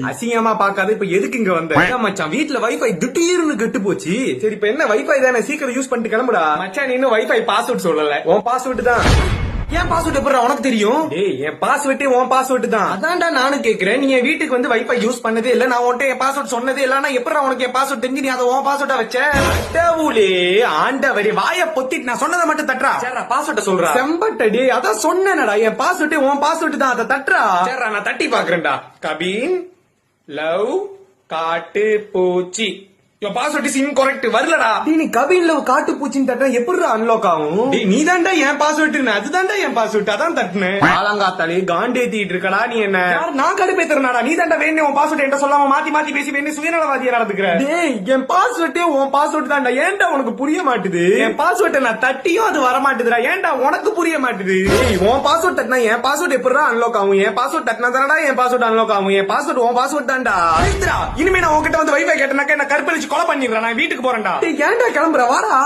அசிங்கமா பாக்காத இப்ப எதுக்கு இங்க வந்த மச்சான்? வீட்டுல வைஃபை திடீர்னு கெட்டு போச்சு. சரி இப்ப என்ன வைஃபை தானே, சீக்கிரம் யூஸ் பண்ணிட்டு கிளம்புடா. மச்சான் நீ இன்னும் வைஃபை பாஸ்வேர்ட் சொல்லல. உன் பாஸ்வேர்ட் தான். ஏன் பாஸ்வேர்ட் எப்படி உனக்கு தெரியும்? டேய் என் பாஸ்வேர்டே உன் பாஸ்வேர்ட் தான். அதான்டா நானும் கேக்குறேன். நீ என் வீட்டுக்கு வந்து வைஃபை யூஸ் பண்ணதே இல்ல, நான் உன்கிட்ட என் பாஸ்வேர்ட் சொன்னதே இல்ல. நான் எப்படி உனக்கு என் பாஸ்வேர்ட் தெரிஞ்சு நீ அதை உன் பாஸ்வேர்டா வச்ச? அடவுளே ஆண்டவரே, வாய பொத்திட்டு நான் சொன்னதை மட்டும் தட்டுறா. சரிடா பாஸ்வேர்ட சொல்றா. செம்பட்டடி அதான் சொன்னேனடா, என் பாஸ்வேர்டே உன் பாஸ்வேர்ட் தான், அதை தட்டுறா. சரிடா நான் தட்டி பாக்குறேன்டா. கபீன் லவ் காட்டு பூச்சி. பாஸ்வேர்ட் இஸ் இன்கரெக்ட் வரலடா. நீ கபின் லவ் காட்டு பூச்சின்னு தட்டினா எப்படி அன்லாக் ஆகும்? நீ தான்டா என் பாஸ்வேர்ட், அதுதான்டா என் பாஸ்வேர்ட், அதான் தட்டுனேன். ஆலங்காத்தாலே காண்டேத்திட்டு இருக்கடா நீ. என்ன நான் கடுப்பேத்துறனாடா? நீ தான்டா வேணும் உன் பாஸ்வேர்ட் என்கிட்ட சொல்லாம மாத்தி மாத்தி பேசி வேணும் சுயநலவாதியா நடந்துக்கிற. டேய் என் பாஸ்வேர்டே உன் பாஸ்வேர்ட் தான்டா. ஏன்டா உனக்கு புரிய மாட்டுது? என் பாஸ்வேர்ட் நான் தட்டியும் அது வர மாட்டுதுடா. ஏன்டா உனக்கு புரிய மாட்டுது? உன் பாஸ்வேர்ட் தட்டினா என் பாஸ்வேர்ட் எப்படிடா அன்லாக் ஆகும்? என் பாஸ்வேர்ட் தட்டினா தானடா என் பாஸ்வேர்ட் அன்லாக் ஆகும். என் பாஸ்வேர்ட் உன் பாஸ்வேர்ட் தான்டா. இனிமே நான் உன்கிட்ட வந்து வைஃபை கேட்டனாக்க என்ன கற்பழிச்சு கொலை பண்ணிடுறேன். நான் வீட்டுக்கு போறேன்டா. ஏன்டா கிளம்புற? வாடா.